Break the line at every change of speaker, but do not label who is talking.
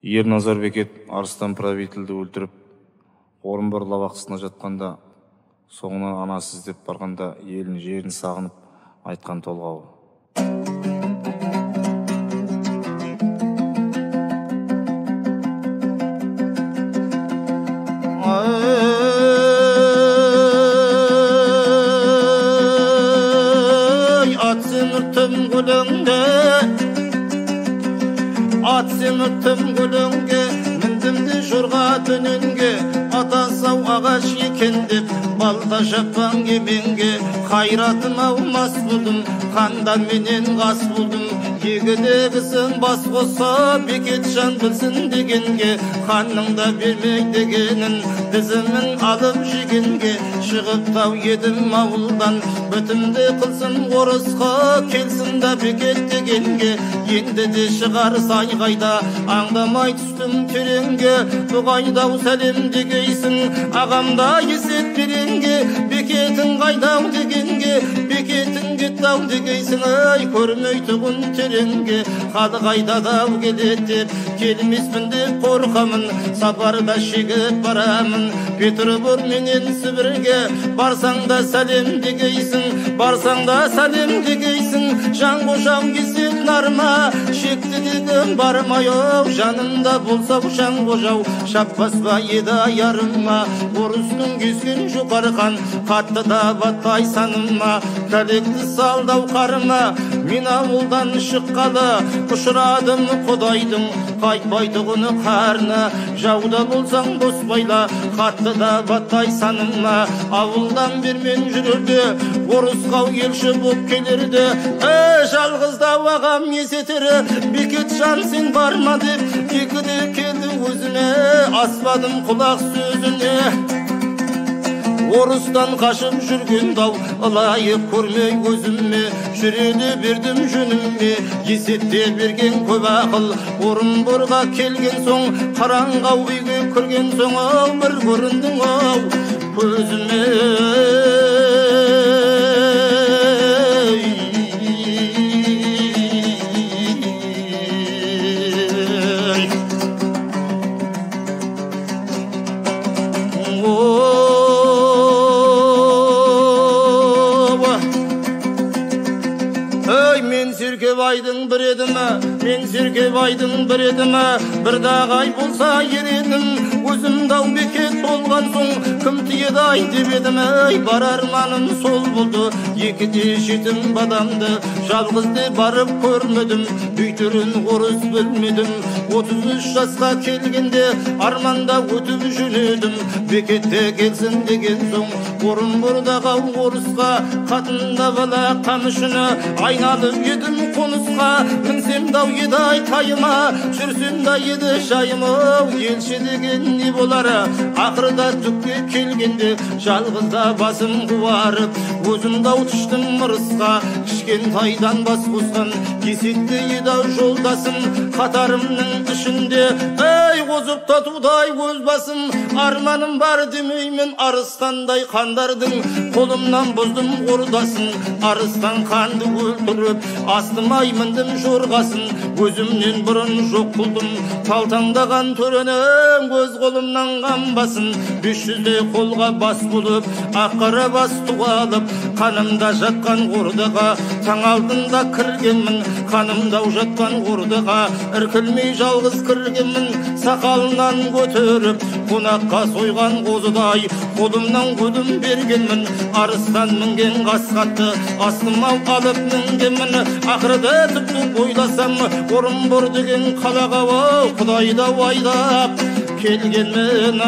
Ерназар Бекет Арыстан правительді өлтіріп, Орынбор лабақсысына жатқанда, соңынан анасы іздеп барғанда, елін жерін сағынып айтқан толғауы.
Ат семірттім гүліңге, міндімді жұрға түнінге, ата сау ағаш екен деп, балта шапқан кеменге, қайратым аумас бұлдым, қандан менен қас бұлдым, егідегісін бас қоса, Бекет жан білсін дегенге, қанның да бермей дегенін, дізімін алып жегенге, шығып тау едім ауылдан, бітімді қылсын орысқа, келсін да Бекет дегенге, енді де шығар сайғайда, аңдамай түстім тереңге, бұғайдау сәлем дегейсін, ағамда есет беренге, Бекетің қайдау дегенге, Бекетің кеттау дегейсін, ай көрмей тұғын тереңге, қады қайдадау келет деп, келмеспін деп қорқамын, сапарда шегіп барамын, Петербург менен Сібірге, барсаң да сәлем дегейсін, барсаң да сәлем дегейсін, жан қошау кесел нарма, шекті дегім бармайау, жанымда болса жан қожау, шаппас ба еді аярыма, орыстың кескен жұқарқан, қатты да батпай саныма, кәлекті салдау қарыма, мен ауылдан шыққалы, ұшырадым құдайдың, қайтпайтұғыны қарны, жауда болсаң доспайла, қатты да батпай саныма, ауылдан бермен жүрерді, орысқау елші боп келерді, жалғыздау ағам есетері, Бекет жан сен барма деп, екіде келді өзіне, аспадым құлақ сөзіне. Орыстан қашып жүрген дау, ылайып көрмей өзіме, жүреді бердім жөніме, есетте берген көп ақыл, Орынборға келген соң, қараңғау үйге кірген соң, бір көріндің ау көзіме. Серкебайдың бір едімі, мен Серкебайдың бір едімі, бір дағай болса ер едім, өзім дау Бекет болған соң, кім тиеді ай деп едім, бар арманым сол болды, екіде жетім бадамды, жалғызды барып көрмедім, бүйтірін орыс білмедім, 33 жасқа келгенде, арманда өтіп жөнедім, Бекетте келсін деген соң, Орынбордағы орысқа, қатында бала қамышыны, айналып едім қонысқа, мінсем дау еді айтайыма, жүрсем да еді жайымы, елші деген не болары, ақырда түкке келгенде, жалғызда басым қуарып, өзім дау түштім мырысқа, кішкентайдан бас қосқан, есетті еді жолдасым, қатарымның ішінде, қозып татудай өз басым, арманым бар демеймін, арыстандай қандардың, қолымнан бұздым ордасын, арыстан қанды өлтіріп, астымай міндім жорғасын, өзімнен бұрын жоқ бұлдым, талтаңдаған төренің өз қолымнан қамбасын, 500-де қолға бас болып, аққара бас туалып, қанымда жатқан ордаға, таң алдында кіргенмін, қанымда жатқан ордаға, іркілмей жалғыз кіргенмін, сақалынан көтеріп, қонаққа сойған қозыдай, қолымнан көдім бергенмін, арыстан мінген қасқатты, астыма алып мінгенмін, ақырда түпті ойласам, Орынбор деген қалаға, Құдайда айдап келгенмін.